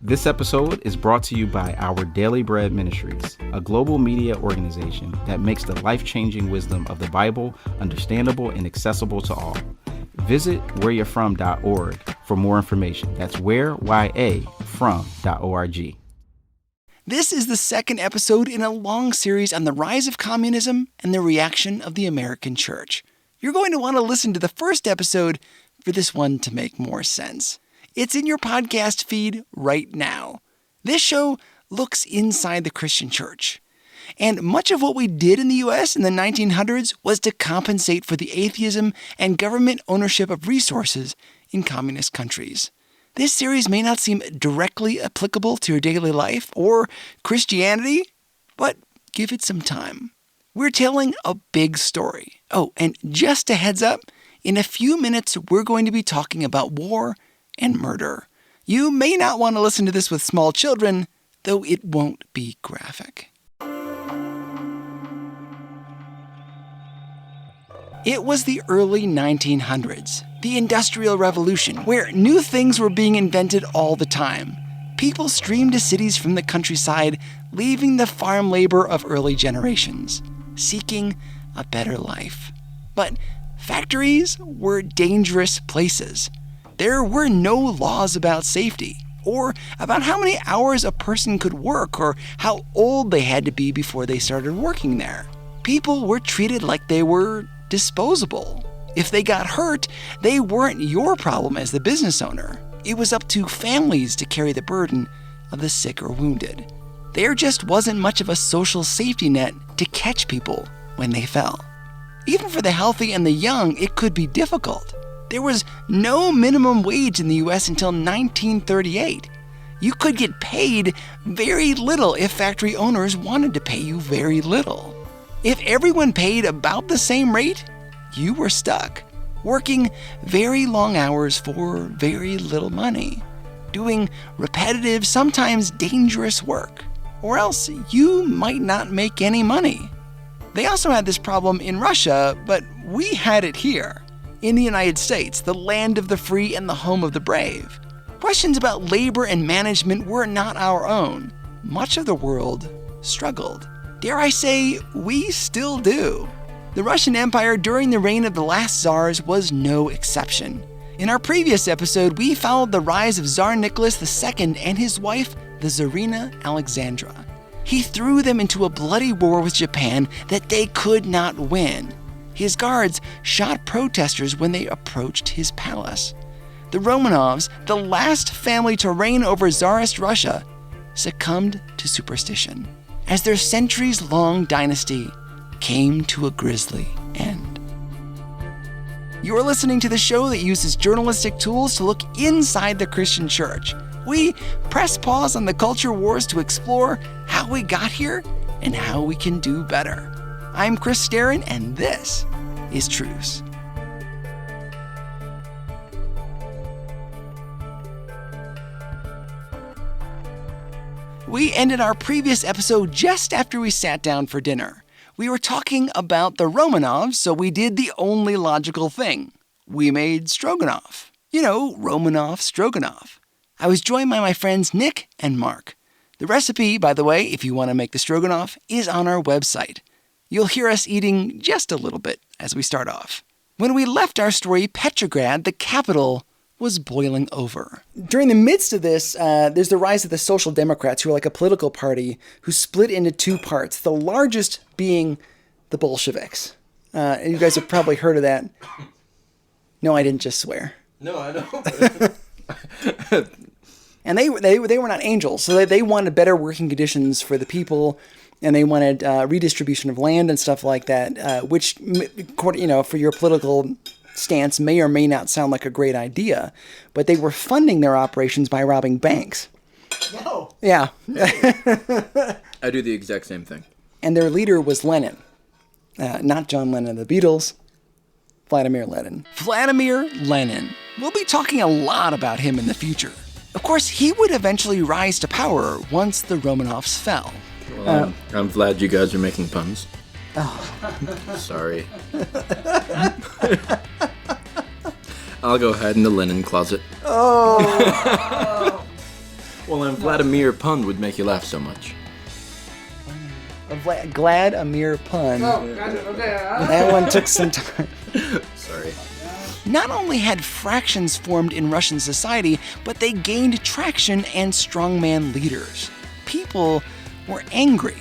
This episode is brought to you by Our Daily Bread Ministries, a global media organization that makes the life-changing wisdom of the Bible understandable and accessible to all. Visit whereyou'refrom.org for more information. That's whereyafrom.org. This is the second episode in a long series on the rise of communism and the reaction of the American church. You're going to want to listen to the first episode for this one to make more sense. It's in your podcast feed right now. This show looks inside the Christian church. And much of what we did in the U.S. in the 1900s was to compensate for the atheism and government ownership of resources in communist countries. This series may not seem directly applicable to your daily life or Christianity, but give it some time. We're telling a big story. Oh, and just a heads up, in a few minutes we're going to be talking about war and murder. You may not want to listen to this with small children, though it won't be graphic. It was the early 1900s, the Industrial Revolution, where new things were being invented all the time. People streamed to cities from the countryside, leaving the farm labor of early generations, seeking a better life. But factories were dangerous places. There were no laws about safety, or about how many hours a person could work, or how old they had to be before they started working there. People were treated like they were disposable. If they got hurt, they weren't your problem as the business owner. It was up to families to carry the burden of the sick or wounded. There just wasn't much of a social safety net to catch people when they fell. Even for the healthy and the young, it could be difficult. There was no minimum wage in the U.S. until 1938. You could get paid very little if factory owners wanted to pay you very little. If everyone paid about the same rate, you were stuck, working very long hours for very little money, doing repetitive, sometimes dangerous work, or else you might not make any money. They also had this problem in Russia, but we had it here. In the United States, the land of the free and the home of the brave. Questions about labor and management were not our own. Much of the world struggled. Dare I say, we still do. The Russian Empire during the reign of the last czars was no exception. In our previous episode, we followed the rise of Tsar Nicholas II and his wife, the Tsarina Alexandra. He threw them into a bloody war with Japan that they could not win. His guards shot protesters when they approached his palace. The Romanovs, the last family to reign over Tsarist Russia, succumbed to superstition as their centuries-long dynasty came to a grisly end. You're listening to the show that uses journalistic tools to look inside the Christian church. We press pause on the culture wars to explore how we got here and how we can do better. I'm Chris Starin, and this is Truce. We ended our previous episode just after we sat down for dinner. We were talking about the Romanovs, so we did the only logical thing. We made stroganoff. You know, Romanov stroganoff. I was joined by my friends Nick and Mark. The recipe, by the way, if you want to make the stroganoff, is on our website. You'll hear us eating just a little bit as we start off. When we left our story, Petrograd, the capital, was boiling over. During the midst of this, there's the rise of the Social Democrats, who are like a political party who split into two parts, the largest being the Bolsheviks. You guys have probably heard of that. No, I didn't just swear. No, I know. And they were not angels, so they wanted better working conditions for the people, and they wanted redistribution of land and stuff like that, which, for your political stance may or may not sound like a great idea, but they were funding their operations by robbing banks. No. Yeah. I do the exact same thing. And their leader was Lenin. Not John Lennon of the Beatles, Vladimir Lenin. Vladimir Lenin. We'll be talking a lot about him in the future. Of course, he would eventually rise to power once the Romanovs fell. Well, I'm glad you guys are making puns. Oh. Sorry. I'll go hide in the linen closet. Oh. Well, and Vladimir pun would make you laugh so much. Glad a mere pun. Oh, gotcha. Okay. That one took some time. Sorry. Not only had fractions formed in Russian society, but they gained traction and strongman leaders. People were angry,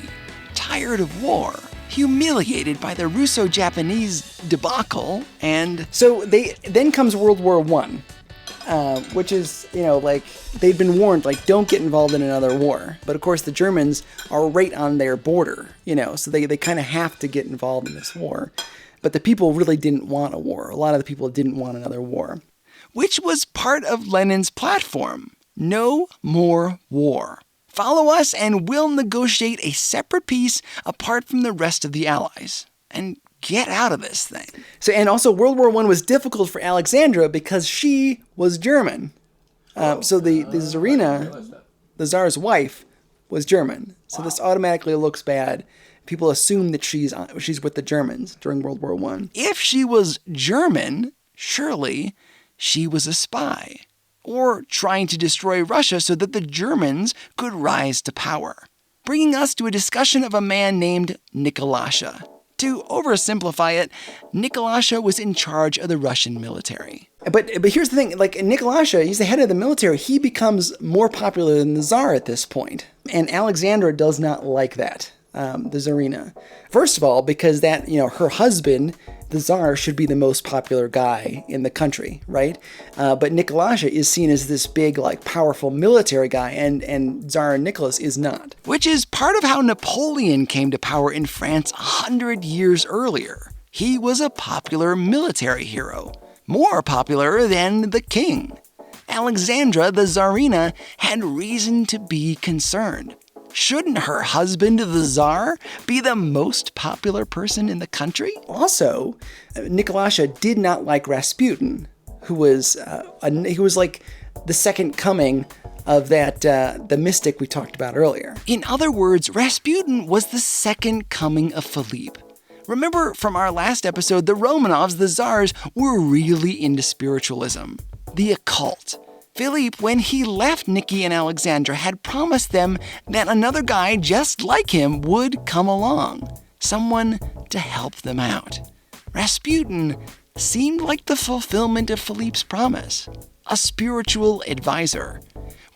tired of war, humiliated by the Russo-Japanese debacle, and so then comes World War I, which is, they'd been warned, don't get involved in another war. But of course, the Germans are right on their border, so they kind of have to get involved in this war. But the people really didn't want a war. A lot of the people didn't want another war, which was part of Lenin's platform. No more war. Follow us and we'll negotiate a separate peace apart from the rest of the Allies. And get out of this thing. And also World War I was difficult for Alexandra because she was German. So the Tsarina, the Tsar's wife, was German. So this automatically looks bad. People assume that she's with the Germans during World War I. If she was German, surely she was a spy, or trying to destroy Russia so that the Germans could rise to power. Bringing us to a discussion of a man named Nikolasha. To oversimplify it, Nikolasha was in charge of the Russian military. But here's the thing, Nikolasha, he's the head of the military, he becomes more popular than the Tsar at this point. And Alexandra does not like that. The Tsarina. First of all, because that, her husband, the Tsar, should be the most popular guy in the country, right? But Nikolasha is seen as this big, powerful military guy, and Tsar Nicholas is not. Which is part of how Napoleon came to power in France 100 years earlier. He was a popular military hero, more popular than the king. Alexandra, the Tsarina, had reason to be concerned. Shouldn't her husband, the Tsar, be the most popular person in the country? Also, Nikolasha did not like Rasputin, who was like the second coming of that the mystic we talked about earlier. In other words, Rasputin was the second coming of Philippe. Remember from our last episode, the Romanovs, the czars, were really into spiritualism, the occult. Philippe, when he left Nikki and Alexandra, had promised them that another guy just like him would come along, someone to help them out. Rasputin seemed like the fulfillment of Philippe's promise, a spiritual advisor.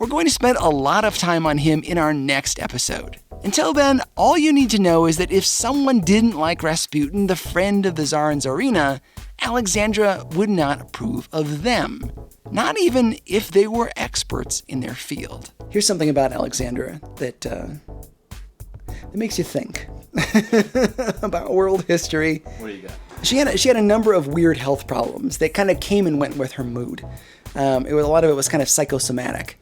We're going to spend a lot of time on him in our next episode. Until then, all you need to know is that if someone didn't like Rasputin, the friend of the Tsar and Tsarina, Alexandra would not approve of them. Not even if they were experts in their field. Here's something about Alexandra that makes you think about world history. What do you got? She had a number of weird health problems that kind of came and went with her mood. A lot of it was kind of psychosomatic.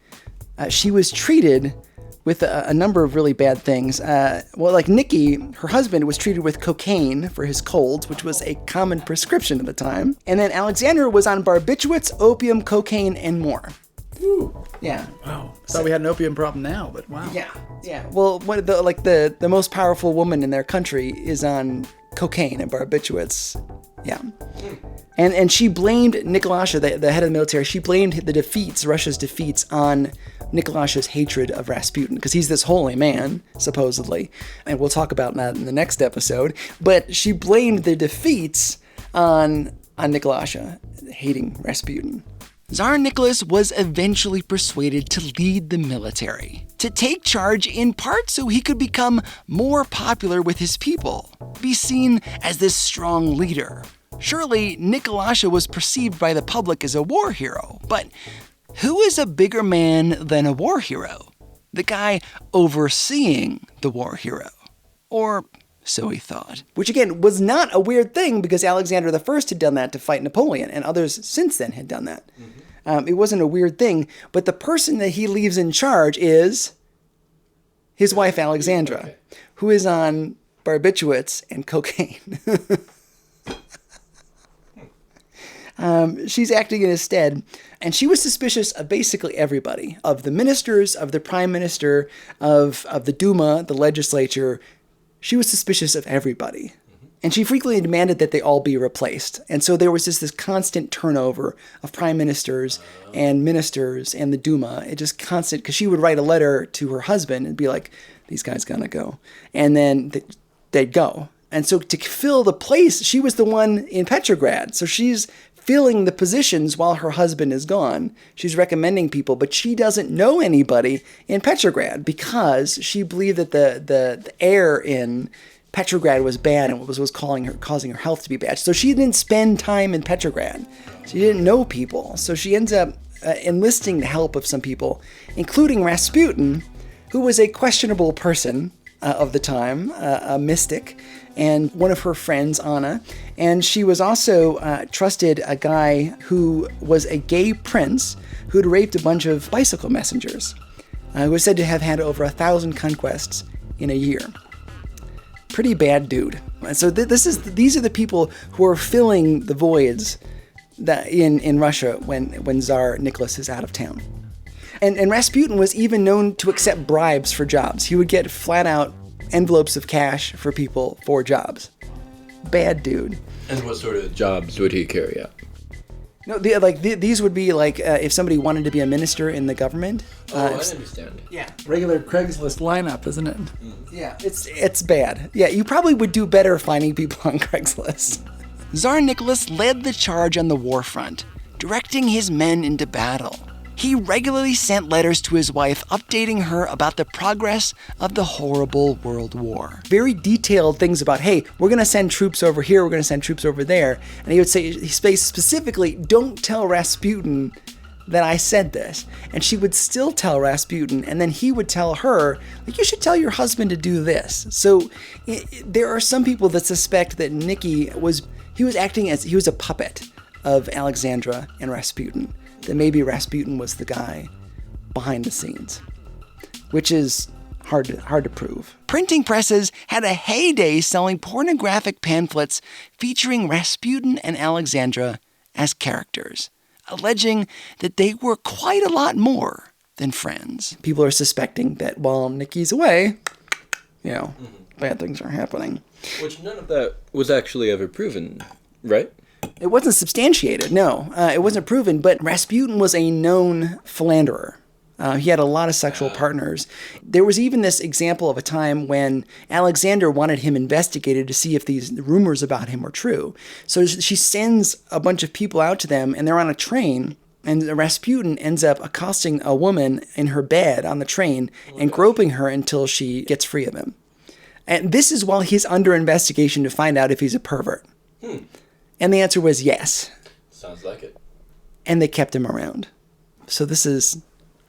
She was treated with a number of really bad things. Nikki, her husband, was treated with cocaine for his colds, which was a common prescription at the time. And then Alexandra was on barbiturates, opium, cocaine, and more. Ooh. Yeah. Wow. Thought we had an opium problem now, but wow. Yeah. Well, the most powerful woman in their country is on cocaine and barbiturates. Yeah. And she blamed Nikolasha, the head of the military, she blamed the defeats, Russia's defeats, on Nikolasha's hatred of Rasputin, because he's this holy man, supposedly. And we'll talk about that in the next episode. But she blamed the defeats on Nikolasha, hating Rasputin. Tsar Nicholas was eventually persuaded to lead the military, to take charge in part so he could become more popular with his people, be seen as this strong leader. Surely, Nikolasha was perceived by the public as a war hero, but who is a bigger man than a war hero? The guy overseeing the war hero. Or so he thought. Which again, was not a weird thing because Alexander I had done that to fight Napoleon, and others since then had done that. Mm-hmm. It wasn't a weird thing, but the person that he leaves in charge is his wife Alexandra, who is on barbiturates and cocaine. She's acting in his stead, and she was suspicious of basically everybody, of the ministers, of the prime minister, of the Duma, the legislature. She was suspicious of everybody. And she frequently demanded that they all be replaced. And so there was this constant turnover of prime ministers and ministers and the Duma. It just constant, because she would write a letter to her husband and be like, these guys gotta go. And then they'd go. And so to fill the place, she was the one in Petrograd. So she's filling the positions while her husband is gone. She's recommending people, but she doesn't know anybody in Petrograd because she believed that the air in Petrograd was bad and was causing her health to be bad. So she didn't spend time in Petrograd. She didn't know people. So she ends up enlisting the help of some people, including Rasputin, who was a questionable person of the time, a mystic, and one of her friends, Anna. And she was also trusted a guy who was a gay prince who'd raped a bunch of bicycle messengers, who was said to have had over 1,000 conquests in a year. Pretty bad dude. And so these are the people who are filling the voids that in Russia when Tsar Nicholas is out of town. And Rasputin was even known to accept bribes for jobs. He would get flat out envelopes of cash for people for jobs. Bad dude. And what sort of jobs would he carry out? No, these would be like if somebody wanted to be a minister in the government. I understand. Yeah. Regular Craigslist lineup, isn't it? Yeah, it's bad. Yeah, you probably would do better finding people on Craigslist. Tsar Nicholas led the charge on the war front, directing his men into battle. He regularly sent letters to his wife updating her about the progress of the horrible world war. Very detailed things about, hey, we're going to send troops over here, we're going to send troops over there. And he would say specifically, don't tell Rasputin that I said this. And she would still tell Rasputin, and then he would tell her, like, you should tell your husband to do this. So there are some people that suspect that Nicky was acting as, he was a puppet of Alexandra and Rasputin. That maybe Rasputin was the guy behind the scenes, which is hard to prove. Printing presses had a heyday selling pornographic pamphlets featuring Rasputin and Alexandra as characters, alleging that they were quite a lot more than friends. People are suspecting that while Nicky's away, bad things are happening. Which none of that was actually ever proven, right? It wasn't substantiated, no. It wasn't proven, but Rasputin was a known philanderer. He had a lot of sexual partners. There was even this example of a time when Alexander wanted him investigated to see if these rumors about him were true. So she sends a bunch of people out to them, and they're on a train, and Rasputin ends up accosting a woman in her bed on the train and groping her until she gets free of him. And this is while he's under investigation to find out if he's a pervert. And the answer was yes. Sounds like it. And they kept him around. So this is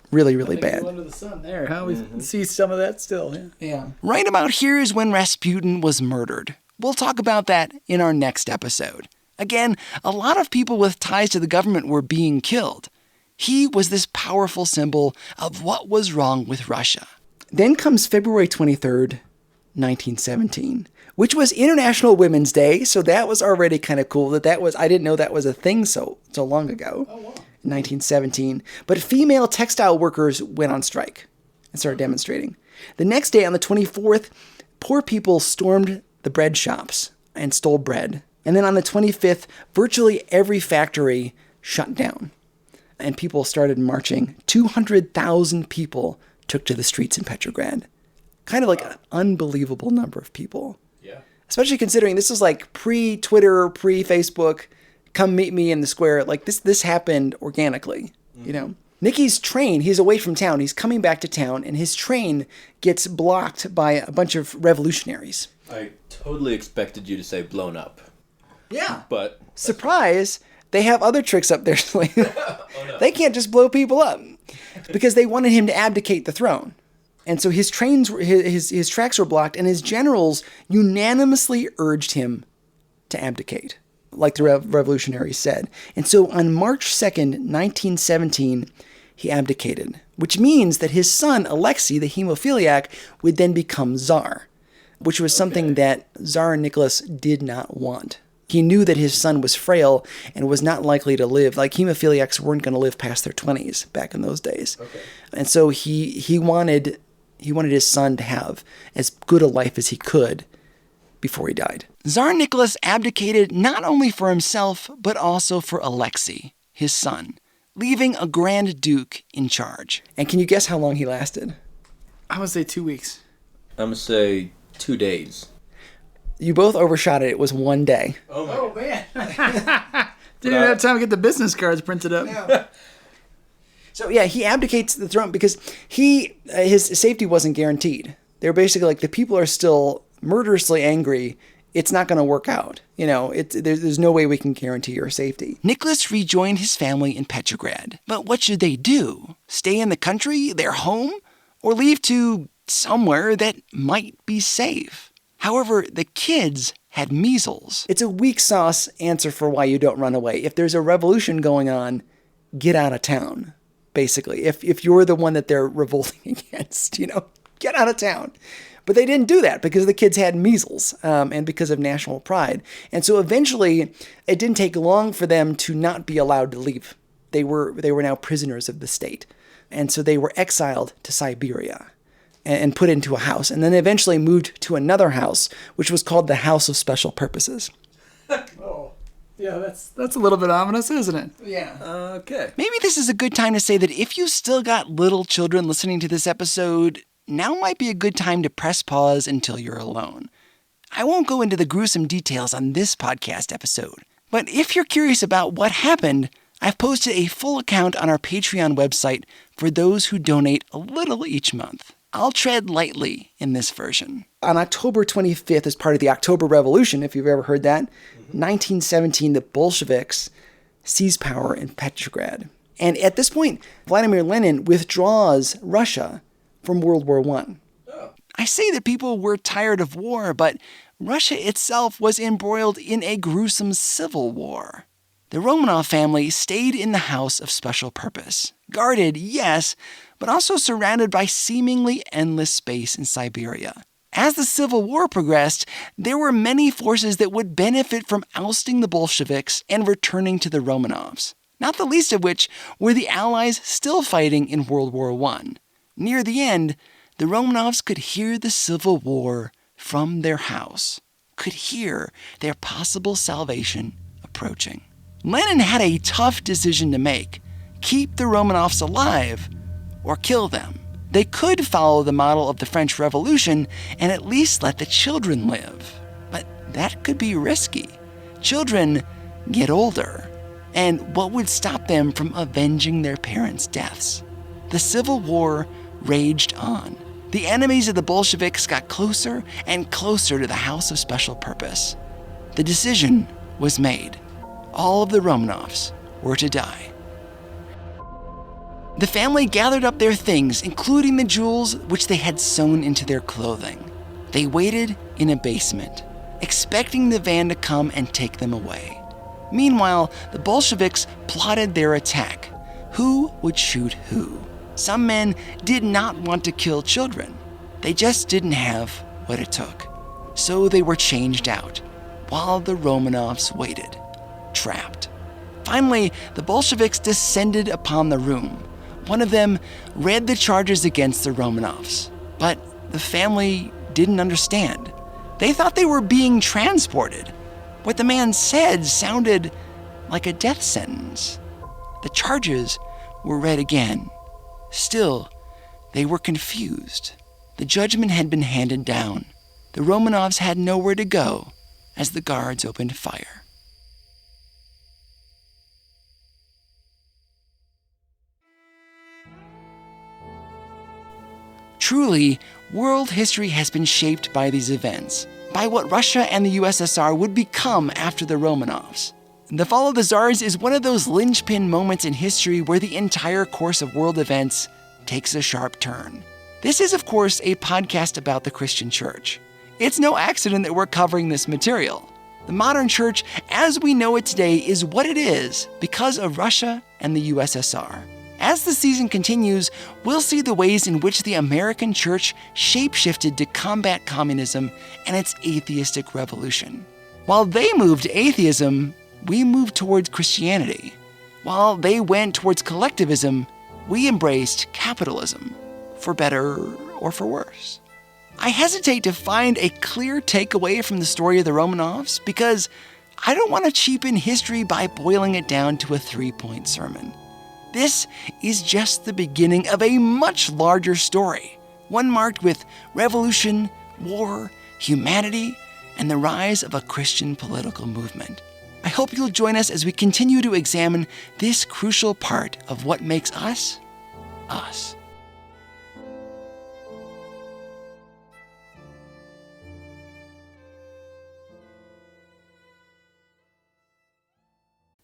really, really bad. Under the sun there, huh? We see some of that still. Yeah. Right about here is when Rasputin was murdered. We'll talk about that in our next episode. Again, a lot of people with ties to the government were being killed. He was this powerful symbol of what was wrong with Russia. Then comes February 23rd, 1917. Which was International Women's Day, so that was already kind of cool. I didn't know that was a thing so long ago, 1917. But female textile workers went on strike and started demonstrating. The next day, on the 24th, poor people stormed the bread shops and stole bread. And then on the 25th, virtually every factory shut down. And people started marching. 200,000 people took to the streets in Petrograd. Kind of like an unbelievable number of people. Especially considering this is like pre-Twitter, pre-Facebook, come meet me in the square. Like this happened organically, Nicky's train, he's away from town. He's coming back to town, and his train gets blocked by a bunch of revolutionaries. I totally expected you to say blown up. Yeah. But surprise, they have other tricks up their sleeve. Oh, no. They can't just blow people up because they wanted him to abdicate the throne. And so his tracks were blocked, and his generals unanimously urged him to abdicate, like the revolutionaries said. And so on March 2nd, 1917, he abdicated, which means that his son, Alexei, the hemophiliac, would then become Tsar, which was something that Tsar Nicholas did not want. He knew that his son was frail and was not likely to live. Like, hemophiliacs weren't going to live past their 20s back in those days. And so he wanted his son to have as good a life as he could before he died. Tsar Nicholas abdicated not only for himself, but also for Alexei, his son, leaving a Grand Duke in charge. And can you guess how long he lasted? I would say 2 weeks. I'm gonna say 2 days. You both overshot it. It was 1 day. Oh man. Didn't even have time to get the business cards printed up. So yeah, he abdicates the throne because his safety wasn't guaranteed. They're basically like, the people are still murderously angry. It's not going to work out. There's no way we can guarantee your safety. Nicholas rejoined his family in Petrograd. But what should they do? Stay in the country, their home, or leave to somewhere that might be safe? However, the kids had measles. It's a weak sauce answer for why you don't run away. If there's a revolution going on, get out of town, basically. If you're the one that they're revolting against, get out of town. But they didn't do that because the kids had measles and because of national pride. And so eventually, it didn't take long for them to not be allowed to leave. They were now prisoners of the state. And so they were exiled to Siberia and put into a house, and then eventually moved to another house, which was called the House of Special Purposes. Oh, yeah, that's a little bit ominous, isn't it? Yeah. Okay. Maybe this is a good time to say that if you still got little children listening to this episode, now might be a good time to press pause until you're alone. I won't go into the gruesome details on this podcast episode, but if you're curious about what happened, I've posted a full account on our Patreon website for those who donate a little each month. I'll tread lightly in this version. On October 25th, as part of the October Revolution, if you've ever heard that, 1917, the Bolsheviks seized power in Petrograd. And at this point, Vladimir Lenin withdraws Russia from World War I. I say that people were tired of war, but Russia itself was embroiled in a gruesome civil war. The Romanov family stayed in the House of Special Purpose. Guarded, yes, but also surrounded by seemingly endless space in Siberia. As the Civil War progressed, there were many forces that would benefit from ousting the Bolsheviks and returning to the Romanovs, not the least of which were the Allies still fighting in World War I. Near the end, the Romanovs could hear the Civil War from their house, could hear their possible salvation approaching. Lenin had a tough decision to make: keep the Romanovs alive or kill them. They could follow the model of the French Revolution and at least let the children live. But that could be risky. Children get older, and what would stop them from avenging their parents' deaths? The Civil War raged on. The enemies of the Bolsheviks got closer and closer to the House of Special Purpose. The decision was made. All of the Romanovs were to die. The family gathered up their things, including the jewels which they had sewn into their clothing. They waited in a basement, expecting the van to come and take them away. Meanwhile, the Bolsheviks plotted their attack. Who would shoot who? Some men did not want to kill children. They just didn't have what it took. So they were changed out, while the Romanovs waited, trapped. Finally, the Bolsheviks descended upon the room. One of them read the charges against the Romanovs, but the family didn't understand. They thought they were being transported. What the man said sounded like a death sentence. The charges were read again. Still, they were confused. The judgment had been handed down. The Romanovs had nowhere to go as the guards opened fire. Truly, world history has been shaped by these events, by what Russia and the USSR would become after the Romanovs. The fall of the czars is one of those linchpin moments in history where the entire course of world events takes a sharp turn. This is, of course, a podcast about the Christian church. It's no accident that we're covering this material. The modern church, as we know it today, is what it is because of Russia and the USSR. As the season continues, we'll see the ways in which the American church shape-shifted to combat communism and its atheistic revolution. While they moved to atheism, we moved towards Christianity. While they went towards collectivism, we embraced capitalism, for better or for worse. I hesitate to find a clear takeaway from the story of the Romanovs because I don't want to cheapen history by boiling it down to a 3-point sermon. This is just the beginning of a much larger story, one marked with revolution, war, humanity, and the rise of a Christian political movement. I hope you'll join us as we continue to examine this crucial part of what makes us, us.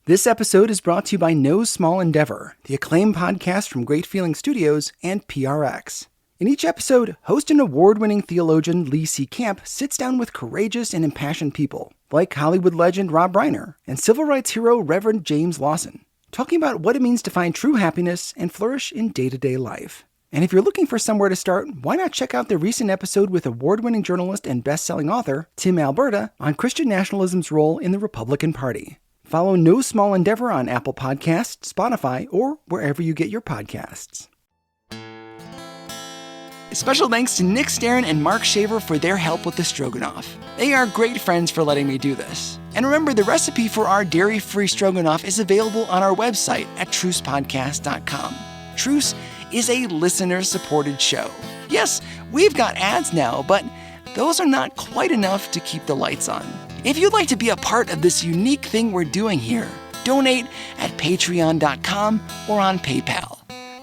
This episode is brought to you by No Small Endeavor, the acclaimed podcast from Great Feeling Studios and PRX. In each episode, host and award-winning theologian Lee C. Camp sits down with courageous and impassioned people, like Hollywood legend Rob Reiner and civil rights hero Reverend James Lawson, talking about what it means to find true happiness and flourish in day-to-day life. And if you're looking for somewhere to start, why not check out the recent episode with award-winning journalist and best-selling author Tim Alberta on Christian nationalism's role in the Republican Party. Follow No Small Endeavor on Apple Podcasts, Spotify, or wherever you get your podcasts. Special thanks to Nick Starin and Mark Shaver for their help with the stroganoff. They are great friends for letting me do this. And remember, the recipe for our dairy-free stroganoff is available on our website at trucepodcast.com. Truce is a listener-supported show. Yes, we've got ads now, but those are not quite enough to keep the lights on. If you'd like to be a part of this unique thing we're doing here, donate at patreon.com or on PayPal.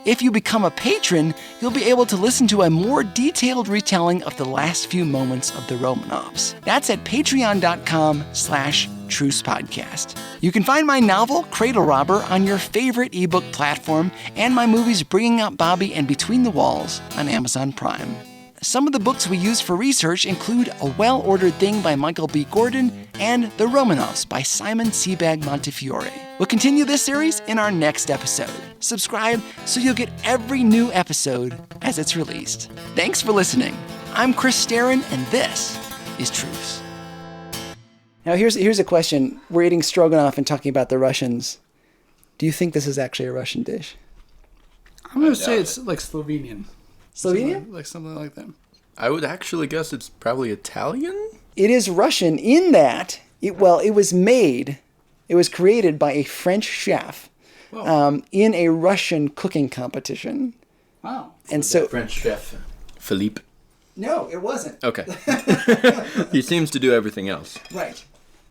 If you become a patron, you'll be able to listen to a more detailed retelling of the last few moments of the Romanovs. That's at patreon.com/trucepodcast. You can find my novel, Cradle Robber, on your favorite ebook platform, and my movies Bringing Up Bobby and Between the Walls on Amazon Prime. Some of the books we use for research include A Well-Ordered Thing by Michael B. Gordon and The Romanovs by Simon Sebag Montefiore. We'll continue this series in our next episode. Subscribe so you'll get every new episode as it's released. Thanks for listening. I'm Chris Starin, and this is Truce. Now here's a question. We're eating stroganoff and talking about the Russians. Do you think this is actually a Russian dish? I'm going to say it's like Slovenian. Slovenia? Like something like that. I would actually guess it's probably Italian? It is Russian in that it was created by a French chef in a Russian cooking competition. Wow. And so French chef Philippe. No, it wasn't. Okay. He seems to do everything else. Right.